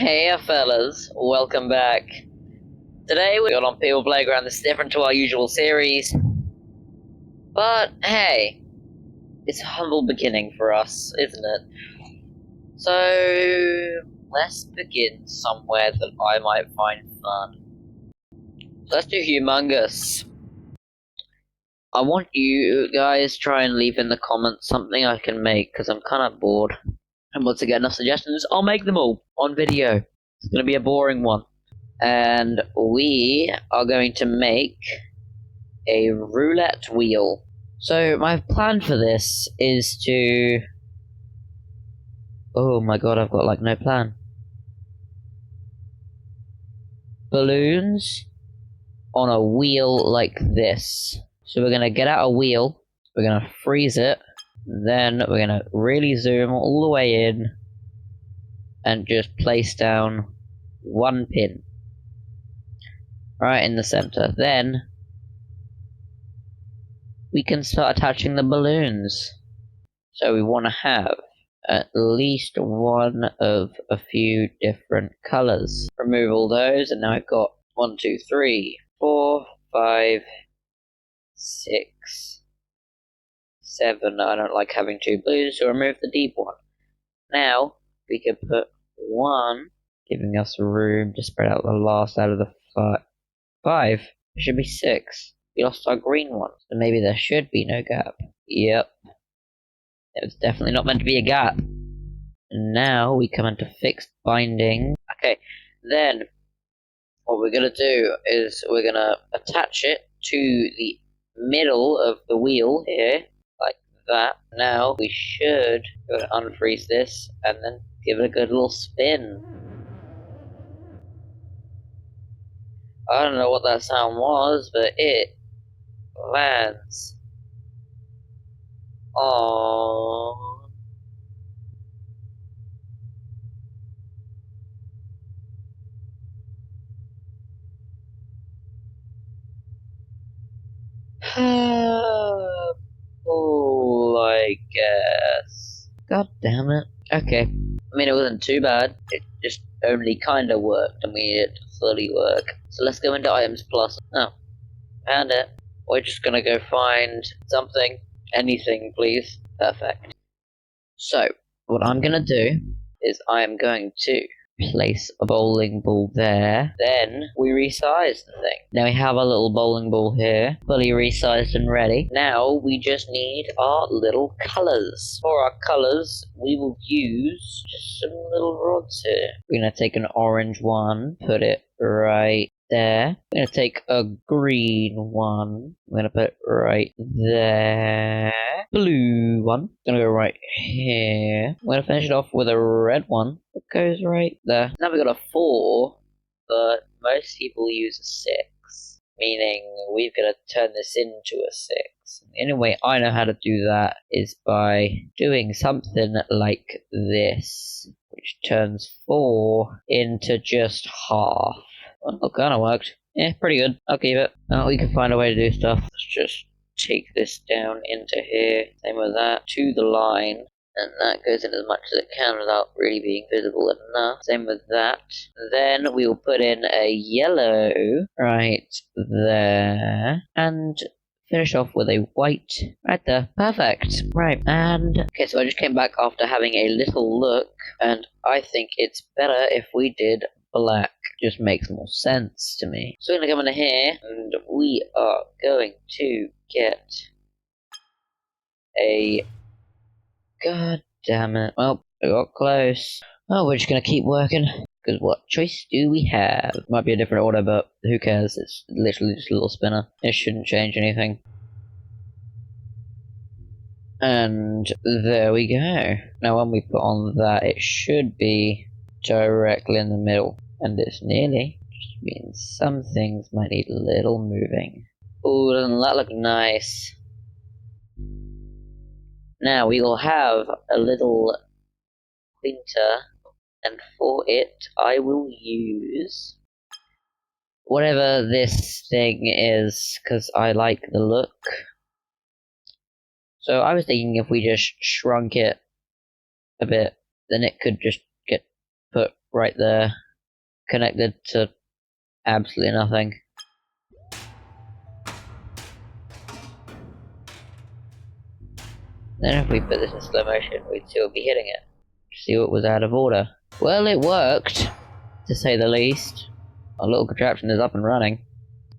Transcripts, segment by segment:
Hey fellas, welcome back. Today we got on People Playground. This is different to our usual series. But hey, it's a humble beginning for us, isn't it? So let's begin somewhere that I might find fun. So let's do Humongous. I want you guys try and leave in the comments something I can make because I'm kind of bored. And once I get enough suggestions, I'll make them all on video. It's going to be a boring one. And we are going to make a roulette wheel. So my plan for this is to... Oh my god, I've got like no plan. Balloons on a wheel like this. So we're gonna get out a wheel, we're gonna freeze it, then we're gonna really zoom all the way in and just place down one pin right in the center. Then we can start attaching the balloons. So we want to have at least one of a few different colors. Remove all those, and now I've got 1, 2, 3, 4, 5, 6, 7. I don't like having two blues, so remove the deep one. Now we can put one, giving us room to spread out the last out of the 5. It should be 6. We lost our green one, so maybe there should be no gap. Yep. It was definitely not meant to be a gap. And now we come into fixed binding. Okay, then what we're going to do is we're going to attach it to the middle of the wheel here, like that. Now we should go and unfreeze this and then give it a good little spin. I don't know what that sound was, but it lands on... Oh, I guess. God damn it. Okay. I mean, it wasn't too bad. It just only kinda worked, and we need it to fully work. So let's go into Items Plus. Oh, found it. We're just gonna go find something. Anything, please. Perfect. So, what I'm gonna do is I am going to place a bowling ball there. Then we resize the thing. Now we have a little bowling ball here, fully resized and ready. Now we just need our little colors. For our colors, we will use just some little rods here. We're gonna take an orange one, put it right there. We're gonna take a green one. I'm gonna put it right there. Blue one. Gonna go right here. I'm gonna finish it off with a red one. It goes right there. Now we got a 4, but most people use a 6. Meaning we've got to turn this into a 6. The only way I know how to do that is by doing something like this, which turns 4 into just half. Well, that kind of worked. Yeah, pretty good. I'll keep it. Oh, we can find a way to do stuff. Let's just take this down into here. Same with that. To the line. And that goes in as much as it can without really being visible enough. Same with that. Then we will put in a yellow right there. And finish off with a white right there. Perfect. Right, and... Okay, so I just came back after having a little look. And I think it's better if we did black. Just makes more sense to me. So we're going to come in here, and we are going to get a... God damn it. Well, we got close. Oh, we're just going to keep working. Because what choice do we have? Might be a different order, but who cares? It's literally just a little spinner. It shouldn't change anything. And there we go. Now when we put on that, it should be directly in the middle. And it's nearly. Just means some things might need a little moving. Ooh, doesn't that look nice? Now we will have a little pointer, and for it I will use whatever this thing is, because I like the look. So I was thinking if we just shrunk it a bit, then it could just get put right there, connected to absolutely nothing. Then if we put this in slow motion, we'd still be hitting it. See what was out of order. Well, it worked, to say the least. Our little contraption is up and running.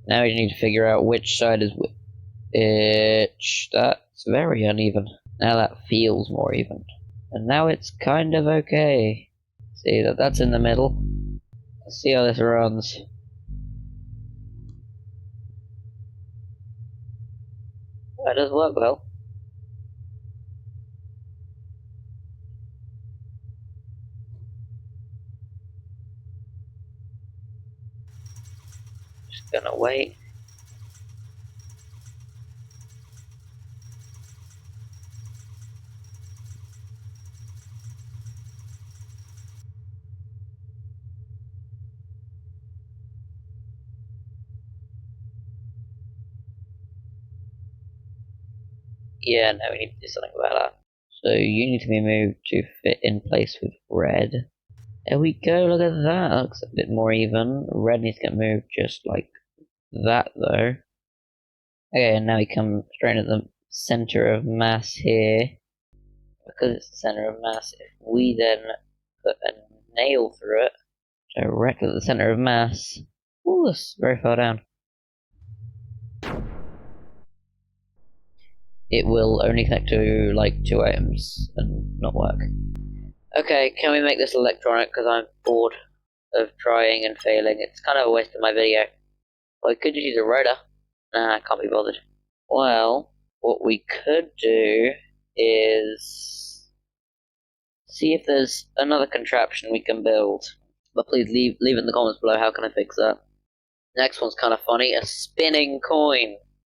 Now we need to figure out which side is which. That's very uneven. Now that feels more even. And now it's kind of okay. See that's in the middle. Let's see how this runs. That does work well. Just gonna wait. Yeah, no, we need to do something about that. So you need to be moved to fit in place with red. There we go, look at that. That looks a bit more even. Red needs to get moved just like that though. Okay, and now we come straight at the center of mass here. Because it's the center of mass, if we then put a nail through it, directly at the center of mass. Ooh, that's very far down. It will only connect to like 2 items and not work. Okay, can we make this electronic? Because I'm bored of trying and failing. It's kind of a waste of my video. Well, I could just use a rotor. Nah, I can't be bothered. Well, what we could do is see if there's another contraption we can build. But please leave it in the comments below. How can I fix that? Next one's kind of funny. A spinning coin.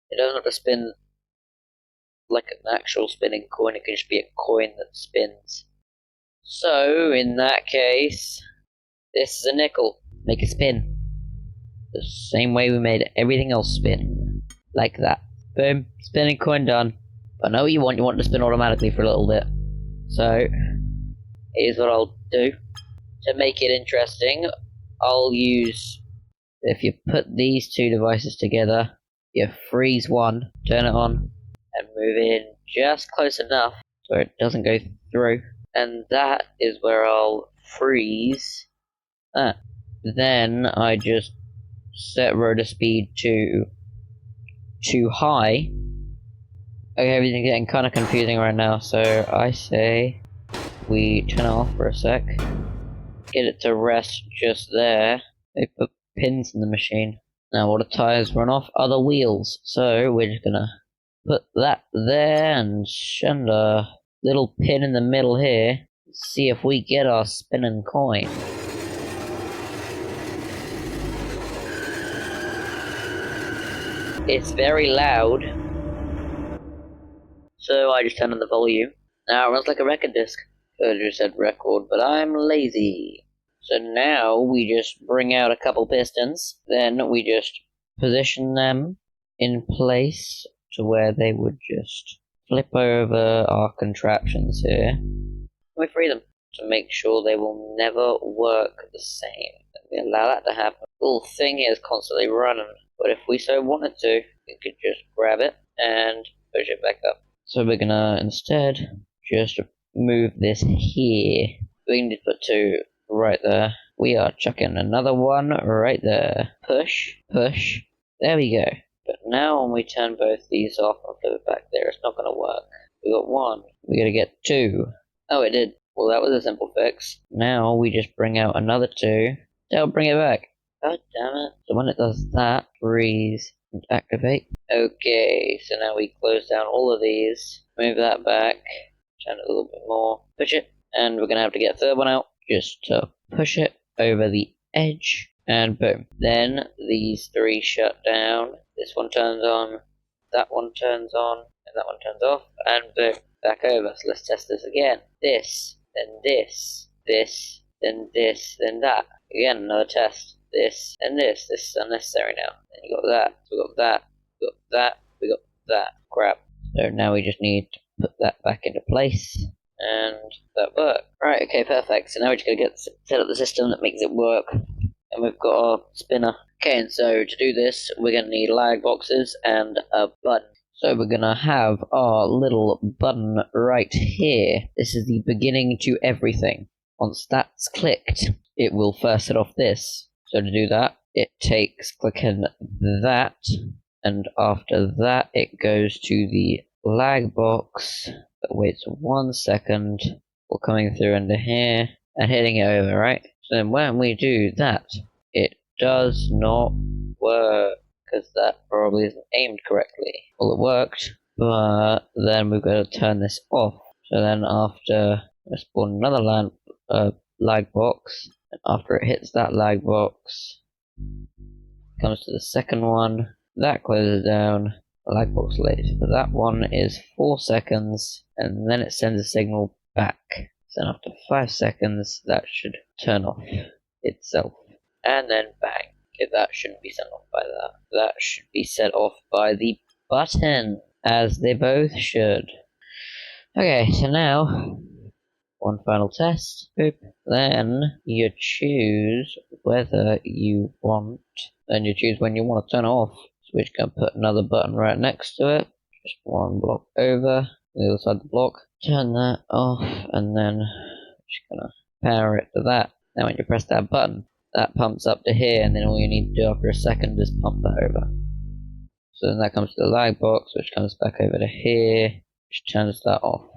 It doesn't have to spin like an actual spinning coin. It can just be a coin that spins. So, in that case, this is a nickel. Make it spin. The same way we made everything else spin. Like that. Boom. Spinning coin done. But no, you want to spin automatically for a little bit. So, here's what I'll do. To make it interesting, I'll use... If you put these two devices together, you freeze one, turn it on, and move in just close enough so it doesn't go through. And that is where I'll freeze that. Then I just set rotor speed to too high. Okay, everything's getting kind of confusing right now, so I say we turn it off for a sec. Get it to rest just there. They put pins in the machine. Now all the tires run off other wheels, so we're just gonna put that there and send a little pin in the middle here. See if we get our spinning coin. It's very loud, so I just turned on the volume. Now it runs like a record disc. Could have just said record, but I'm lazy. So now we just bring out a couple pistons, then we just position them in place to where they would just flip over our contraptions here. We free them to make sure they will never work the same. We allow that to happen. The little thing is constantly running, but if we so wanted to, we could just grab it and push it back up. So we're gonna instead just move this here. We can just put two right there. We are chucking another one right there. Push, push. There we go. But now when we turn both these off and flip it back there, it's not gonna work. We got one. We gotta get two. Oh, it did. Well, that was a simple fix. Now we just bring out another two. That'll bring it back. God damn it. So when it does that, freeze and activate. Okay, so now we close down all of these. Move that back. Turn it a little bit more. Push it. And we're gonna have to get a third one out. Just to push it over the edge. And boom. Then these three shut down. This one turns on. That one turns on. And that one turns off. And boom. Back over. So let's test this again. This. Then this. This. Then this. Then that. Again, another test. This and this. This is unnecessary now. Then you got that. We got that. We got that. We got that. Crap. So now we just need to put that back into place. And that worked. Right, okay, perfect. So now we're just going to set up the system that makes it work. And we've got our spinner. Okay, and so to do this, we're going to need lag boxes and a button. So we're going to have our little button right here. This is the beginning to everything. Once that's clicked, it will first set off this. So to do that, it takes clicking that, and after that it goes to the lag box that waits 1 second for coming through under here and hitting it over, right? So then when we do that, it does not work, because that probably isn't aimed correctly. Well, it worked, but then we've got to turn this off. So then after, let's spawn another lag box, and after it hits that lag box, comes to the second one, that closes down, the lag box later. So that one is 4 seconds, and then it sends a signal back. So then after 5 seconds, that should turn off itself. And then bang. Okay, that shouldn't be set off by that. That should be set off by the button, as they both should. Okay, so now, one final test. Boop. Then you choose whether you want, then you choose when you want to turn it off. So we're just going to put another button right next to it. Just one block over, the other side of the block. Turn that off, and then just going to power it to that. Now when you press that button, that pumps up to here, and then all you need to do after a second is pump that over. So then that comes to the lag box, which comes back over to here, which turns that off.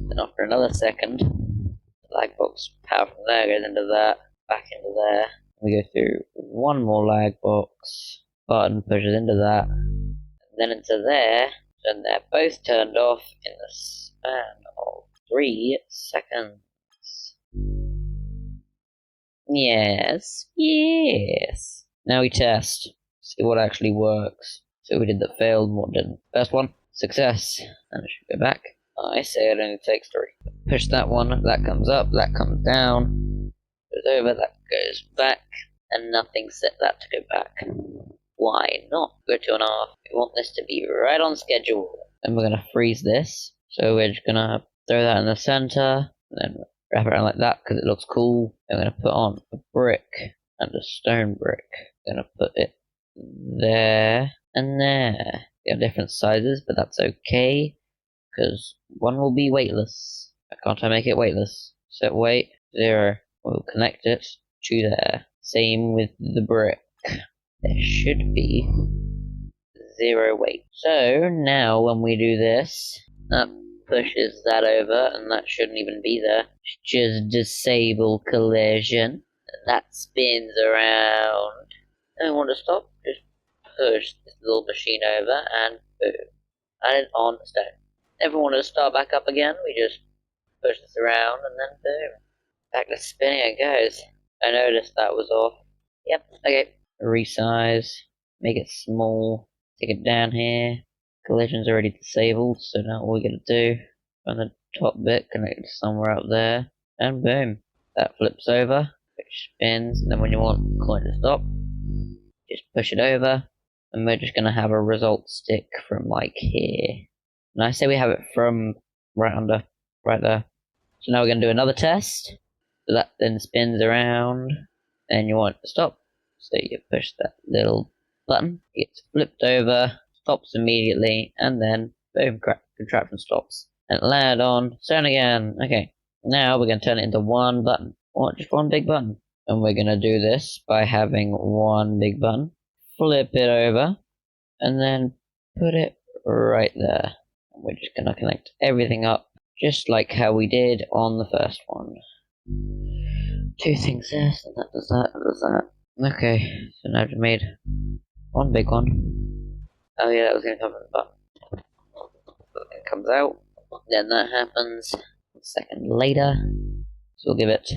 Then after another second, the lag box power from there goes into that, back into there. We go through one more lag box, button pushes into that, and then into there, and they're both turned off in the span of 3 seconds. Yes, yes. Now we test, see what actually works. So we did that failed and what didn't. First one, success, and it should go back. I say it only takes 3. Push that one, that comes up, that comes down, goes over, that goes back, and nothing set that to go back. Why not? Go 2.5. We want this to be right on schedule. And we're gonna freeze this. So we're just gonna throw that in the center, and then wrap it around like that because it looks cool. I'm gonna put on a brick and a stone brick. I'm gonna put it there and there. They have different sizes, but that's okay, because one will be weightless. Can't I make it weightless? Set weight 0. We'll connect it to there. Same with the brick. There should be 0 weight. So now when we do this, that pushes that over, and that shouldn't even be there. Just disable collision. That spins around. Don't want to stop. Just push this little machine over, and boom. And it's on stone. Never want to start back up again. We just push this around, and then boom. Back to spinning it goes. I noticed that was off. Yep, okay. Resize. Make it small. Take it down here. Collision's already disabled, so now all we're going to do, on the top bit, connect it somewhere up there, and boom. That flips over, which spins, and then when you want the coin to stop, just push it over, and we're just going to have a result stick from like here. And I say we have it from right there. So now we're going to do another test. So that then spins around, and you want it to stop. So you push that little button, it gets flipped over, stops immediately, and then boom, contraption stops. And land on, turn again. Okay, now we're going to turn it into one button, or just one big button. And we're going to do this by having one big button, flip it over, and then put it right there. And we're just going to connect everything up, just like how we did on the first one. 2 things there, so that does that, that does that. Okay, so now I've made one big one. Oh yeah, that was going to come from the button. It comes out, then that happens a second later. So we'll give it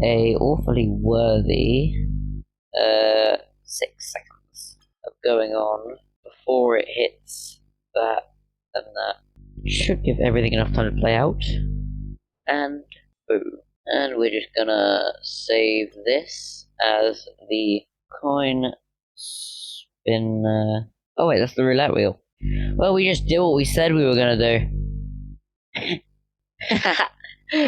a awfully worthy 6 seconds of going on before it hits that, and that should give everything enough time to play out. And boom. And we're just gonna save this as the coin spin. Oh wait, that's the roulette wheel. Well, we just did what we said we were gonna do.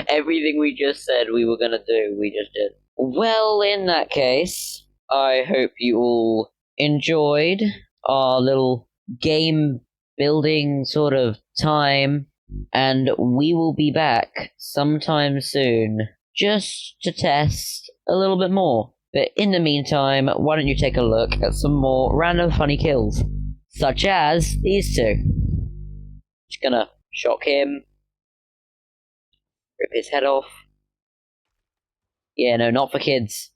Everything we just said we were gonna do, we just did. Well, in that case, I hope you all enjoyed our little game building sort of time, and we will be back sometime soon just to test a little bit more. But in the meantime, why don't you take a look at some more random funny kills, such as these two. Just gonna shock him, rip his head off. Yeah, no, not for kids.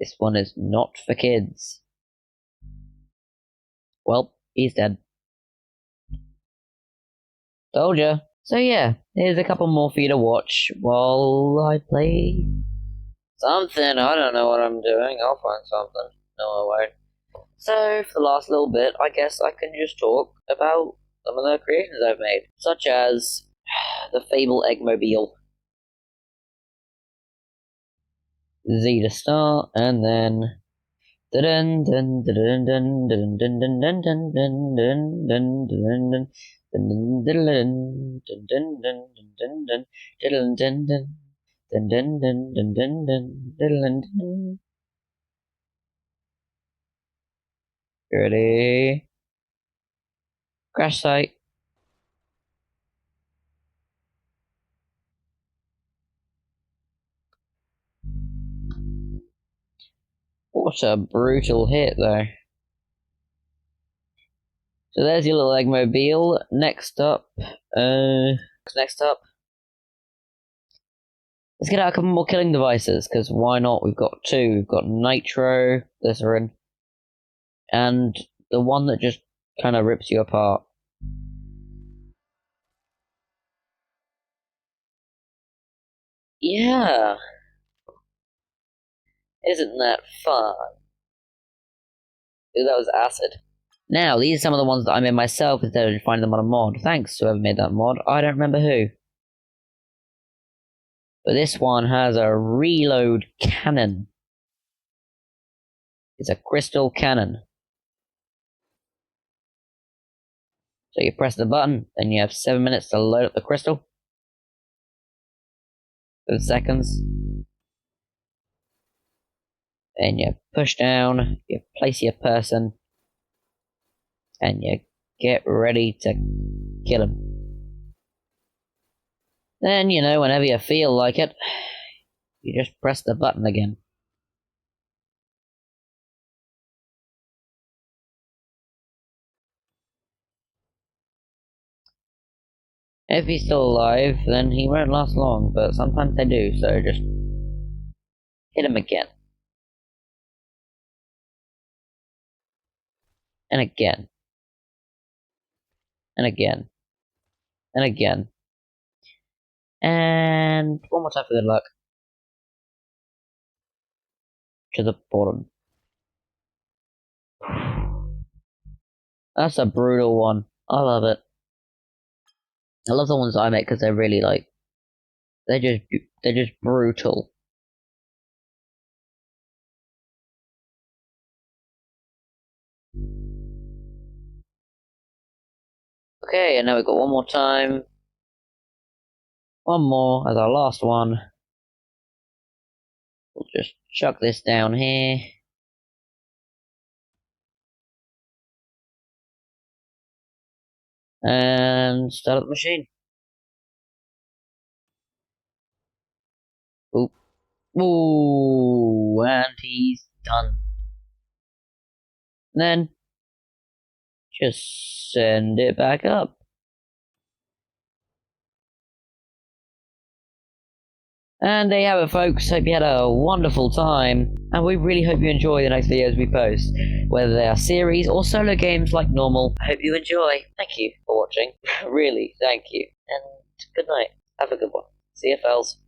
This one is not for kids. Well, he's dead. Told ya. So yeah, here's a couple more for you to watch while I play something. I don't know what I'm doing. I'll find something. No, I won't. So, for the last little bit, I guess I can just talk about some of the creations I've made, such as the Fable Eggmobile. Z to start, and then dun dun dun dun dun dun dun dun dun dun dun dun dun. Ready? Crash site. What a brutal hit, though. So there's your little Eggmobile. Next up, let's get out a couple more killing devices, because why not? We've got two. We've got Nitro, Glycerin, and the one that just kind of rips you apart. Yeah. Isn't that fun? Ooh, that was acid. Now, these are some of the ones that I made myself instead of finding them on a mod. Thanks to whoever made that mod. I don't remember who. But this one has a reload cannon. It's a crystal cannon. So you press the button, then you have 7 minutes to load up the crystal. 7 seconds. Then you push down, you place your person, and you get ready to kill him. Then, you know, whenever you feel like it, you just press the button again. If he's still alive, then he won't last long, but sometimes they do, so just hit him again. And again. And again. And again. And one more time for good luck. To the bottom. That's a brutal one. I love it. I love the ones I make because they're really like, they're just brutal. Okay, and now we've got one more time. One more as our last one. We'll just chuck this down here. And start up the machine. Oop. Ooh, and he's done. And then just send it back up. And there you have it, folks. Hope you had a wonderful time. And we really hope you enjoy the next videos we post, whether they are series or solo games like normal. I hope you enjoy. Thank you for watching. Really, thank you. And good night. Have a good one. See you, fellas.